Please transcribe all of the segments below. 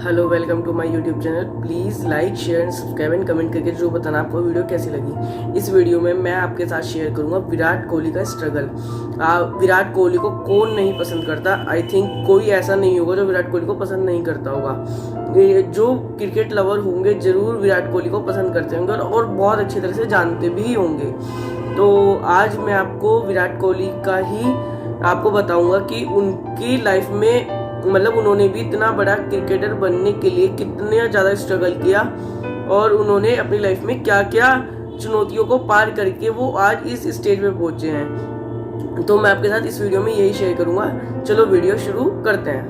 Hello, welcome to my YouTube channel. Please like, share and subscribe and comment करके जरूर बताना आपको video कैसी लगी। इस वीडियो में मैं आपके साथ शेयर करूंगा विराट कोहली का स्ट्रगल। विराट कोहली को कौन नहीं पसंद करता। आई थिंक कोई ऐसा नहीं होगा जो विराट कोहली को पसंद नहीं करता होगा। जो क्रिकेट लवर होंगे जरूर विराट कोहली को पसंद करते होंगे और बहुत अच्छी तरह से जानते भी होंगे। तो आज मैं आपको विराट कोहली का ही आपको बताऊंगा कि उनकी लाइफ में मतलब उन्होंने भी इतना बड़ा क्रिकेटर बनने के लिए कितना ज़्यादा स्ट्रगल किया और उन्होंने अपनी लाइफ में क्या क्या चुनौतियों को पार करके वो आज इस स्टेज पे पहुंचे हैं। तो मैं आपके साथ इस वीडियो में यही शेयर करूंगा। चलो वीडियो शुरू करते हैं।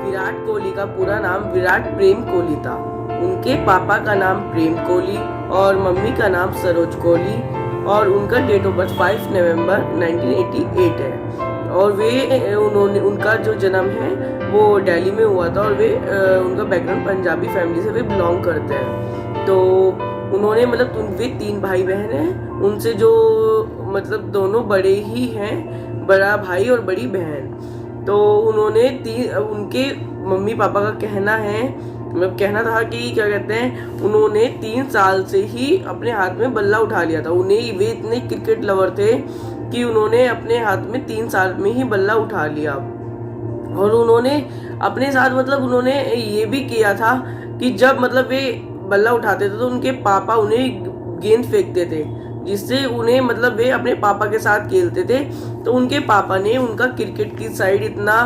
विराट कोहली का पूरा नाम विराट प्रेम कोहली था। उनके पापा का नाम प्रेम कोहली और मम्मी का नाम सरोज कोहली और उनका डेट ऑफ बर्थ 5 नवंबर 1988 है। और वे उनका जो जन्म है वो दिल्ली में हुआ था और वे उनका बैकग्राउंड पंजाबी फैमिली से वे बिलोंग करते हैं। तो उन्होंने मतलब वे 3 भाई बहन हैं। उनसे जो मतलब दोनों बड़े ही हैं, बड़ा भाई और बड़ी बहन। तो उन्होंने उनके मम्मी पापा का कहना है मतलब कहना था कि क्या कहते हैं, उन्होंने 3 साल से ही अपने हाथ में बल्ला उठा लिया था। उन्हें वे इतने क्रिकेट लवर थे कि उन्होंने अपने हाथ में 3 साल में ही बल्ला उठा लिया। और उन्होंने अपने साथ मतलब उन्होंने ये भी किया था कि जब मतलब वे बल्ला उठाते थे तो उनके पापा उन्हें गेंद फेंकते थे, जिससे उन्हें मतलब वे अपने पापा के साथ खेलते थे। तो उनके पापा ने उनका क्रिकेट की साइड इतना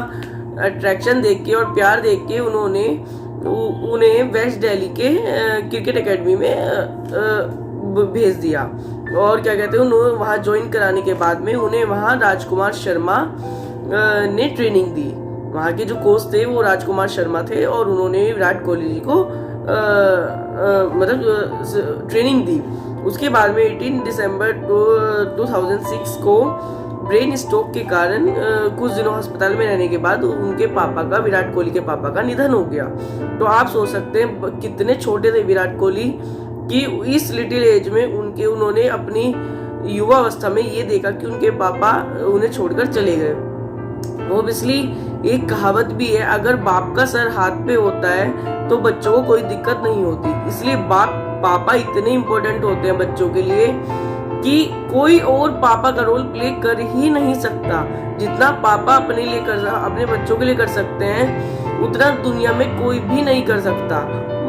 अट्रैक्शन देख के और प्यार देख के उन्हें वेस्ट दिल्ली के क्रिकेट एकेडमी में भेज दिया। और क्या कहते हैं, उन्होंने वहाँ ज्वाइन कराने के बाद में उन्हें वहाँ राजकुमार शर्मा ने ट्रेनिंग दी। वहाँ के जो कोच थे वो राजकुमार शर्मा थे और उन्होंने विराट कोहली जी को मतलब ट्रेनिंग दी। उसके बाद में 18 दिसंबर 2006 को ब्रेन स्ट्रोक के कारण कुछ दिनों अस्पताल में रहने के बाद उनके पापा का, विराट कोहली के पापा का निधन हो गया। तो आप सोच सकते हैं कितने छोटे थे विराट कोहली कि इस लिटिल एज में उन्होंने अपनी युवा अवस्था में ये देखा कि उनके पापा उन्हें छोड़कर चले गए। ओब्वियसली एक कहावत भी है, अगर बाप का सर हाथ पे होता है तो बच्चों को कोई दिक्कत नहीं होती। इसलिए पापा इतने इम्पोर्टेंट होते हैं बच्चों के लिए कि कोई और पापा का रोल प्ले कर ही नहीं सकता। जितना पापा अपने बच्चों के लिए कर सकते हैं उतना दुनिया में कोई भी नहीं कर सकता।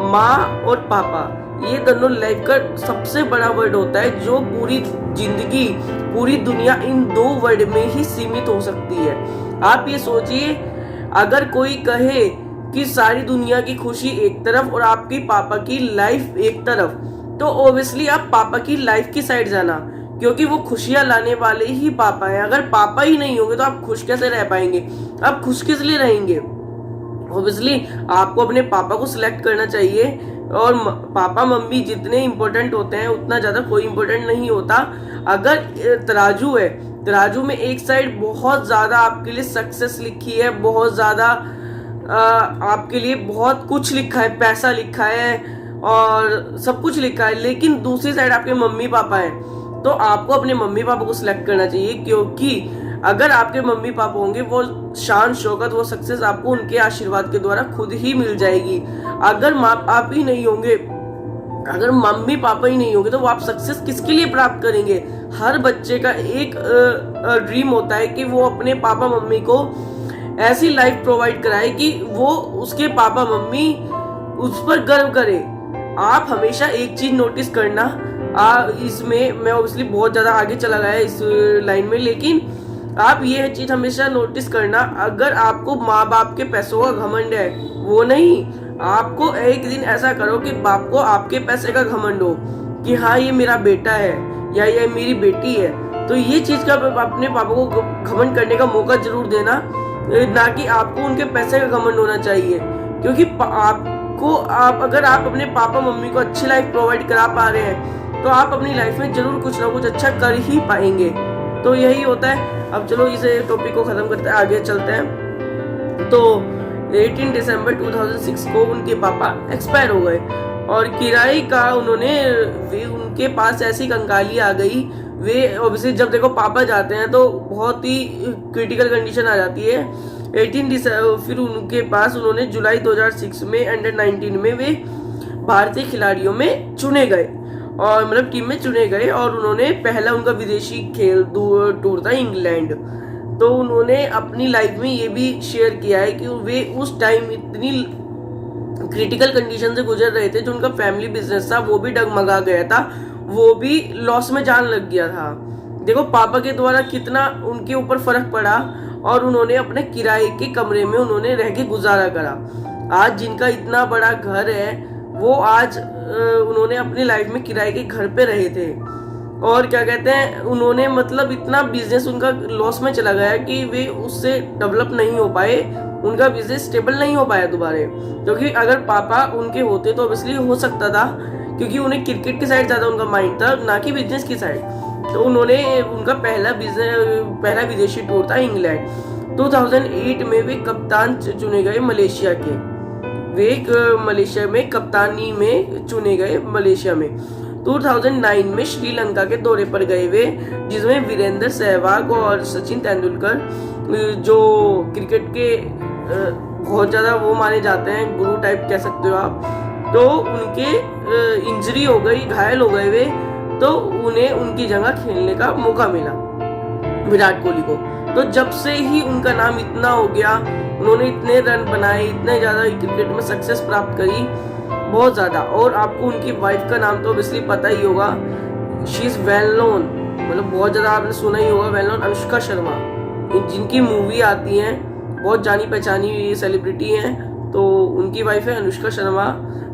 माँ और पापा ये दोनों लाइफ का सबसे बड़ा वर्ड होता है, जो पूरी जिंदगी पूरी दुनिया इन 2 वर्ड में ही सीमित हो सकती है। आप ये सोचिए, अगर कोई कहे कि सारी दुनिया की खुशी एक तरफ और आपकी पापा की लाइफ एक तरफ, तो ओब्वियसली आप पापा की लाइफ की साइड जाना, क्योंकि वो खुशियां लाने वाले ही पापा हैं। अगर पापा ही नहीं होंगे तो आप खुश कैसे रह पाएंगे, आप खुश किस लिए रहेंगे। ओब्वियसली आपको अपने पापा को सिलेक्ट करना चाहिए। और पापा मम्मी जितने इम्पोर्टेंट होते हैं उतना ज्यादा कोई इम्पोर्टेंट नहीं होता। अगर तराजू है, तराजू में एक साइड बहुत ज्यादा आपके लिए सक्सेस लिखी है, बहुत ज्यादा आपके लिए बहुत कुछ लिखा है, पैसा लिखा है और सब कुछ लिखा है, लेकिन दूसरी साइड आपके मम्मी पापा हैं, तो आपको अपने मम्मी पापा को सिलेक्ट करना चाहिए। क्योंकि अगर आपके मम्मी पापा होंगे वो शान शौकत, वो सक्सेस आपको उनके आशीर्वाद के द्वारा खुद ही मिल जाएगी। अगर माँ बाप ही नहीं होंगे, अगर मम्मी पापा ही नहीं होंगे तो वो आप सक्सेस किसके लिए प्राप्त करेंगे। हर बच्चे का एक ड्रीम होता है कि वो अपने पापा मम्मी को ऐसी लाइफ प्रोवाइड कराए कि वो उसके पापा मम्मी उस पर गर्व करे। आप हमेशा एक चीज नोटिस करना, इसमें मैं ऑब्वियसली बहुत ज्यादा आगे चला गया इस लाइन में, लेकिन आप ये चीज हमेशा नोटिस करना, अगर आपको माँ बाप के पैसों का घमंड है, वो नहीं, आपको एक दिन ऐसा करो कि बाप को आपके पैसे का घमंड हो कि हाँ ये मेरा बेटा है या ये मेरी बेटी है। तो ये चीज का अपने पापा को घमंड करने का मौका जरूर देना, ना कि आपको उनके पैसे का घमंड होना चाहिए। क्योंकि अगर आप अपने पापा मम्मी को अच्छी लाइफ प्रोवाइड करा पा रहे हैं तो आप अपनी लाइफ में जरूर कुछ ना कुछ अच्छा कर ही पाएंगे। तो यही होता है। अब चलो इस टॉपिक को खत्म करते हैं, आगे चलते हैं। तो 18 दिसंबर 2006 को उनके पापा एक्सपायर हो गए। और किराए का उनके पास ऐसी कंकाली आ गई। वे ऑब्वियसली जब देखो पापा जाते हैं तो बहुत ही क्रिटिकल कंडीशन आ जाती है। 18 दिसंबर फिर उनके पास उन्होंने जुलाई 2006 में अंडर 19 में वे भारतीय खिलाड़ियों में चुने गए और मतलब टीम में चुने गए और उन्होंने पहला उनका विदेशी खेल टूर था इंग्लैंड। तो उन्होंने अपनी लाइफ में ये भी शेयर किया है कि वे उस टाइम इतनी क्रिटिकल कंडीशन से गुजर रहे थे, जो उनका फैमिली बिजनेस था वो भी डगमगा गया था, वो भी लॉस में जान लग गया था। देखो पापा के द्वारा कितना उनके ऊपर फर्क पड़ा और उन्होंने अपने किराए के कमरे में उन्होंने रह के गुजारा करा। आज जिनका इतना बड़ा घर है वो आज उन्होंने अपनी लाइफ में किराए के घर पे रहे थे और क्या कहते हैं उन्होंने मतलब इतना बिजनेस उनका लॉस में चला गया कि वे उससे डेवलप नहीं हो पाए, उनका बिजनेस स्टेबल नहीं हो पाया दोबारा। क्योंकि अगर पापा उनके होते तो ऑब्वियसली हो सकता था, क्योंकि उन्हें क्रिकेट की साइड ज्यादा उनका माइंड था ना कि बिजनेस की साइड। तो उनका पहला विदेशी टूर था इंग्लैंड। 2008 में वे कप्तान चुने गए मलेशिया के। वे मलेशिया में कप्तानी में चुने गए मलेशिया में। 2009 में श्रीलंका के दौरे पर गए वे, जिसमें वीरेंद्र सहवाग और सचिन तेंदुलकर जो क्रिकेट के बहुत ज्यादा वो माने जाते हैं, गुरु टाइप कह सकते हो आप, तो उनके इंजरी हो गई, घायल हो गए वे, तो उन्हें उनकी जगह खेलने का मौका मिला विराट कोहली को। तो जब से ही उनका नाम इतना हो गया, उन्होंने इतने रन बनाए, इतने ज्यादा क्रिकेट में सक्सेस प्राप्त करी, बहुत ज्यादा। और आपको उनकी वाइफ का नाम तो ऑब्वियसली पता ही होगा, शी इज वेल नोन, मतलब बहुत ज्यादा आपने सुना ही होगा, वेल नोन अनुष्का शर्मा, जिनकी मूवी आती हैं, बहुत जानी पहचानी सेलिब्रिटी हैं, तो उनकी वाइफ है अनुष्का शर्मा।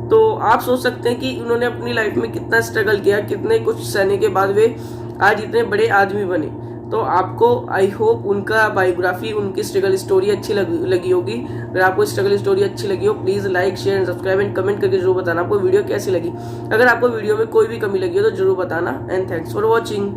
तो आप सोच सकते हैं कि उन्होंने अपनी लाइफ में कितना स्ट्रगल किया, कितने कुछ सहने के बाद वे आज इतने बड़े आदमी बने। तो आपको आई होप उनका बायोग्राफी, उनकी स्ट्रगल स्टोरी अच्छी लगी होगी। अगर आपको स्ट्रगल स्टोरी अच्छी लगी हो, please like share and subscribe and comment करके जरूर बताना आपको वीडियो कैसी लगी। अगर आपको वीडियो में कोई भी कमी लगी हो तो जरूर बताना। And thanks for watching.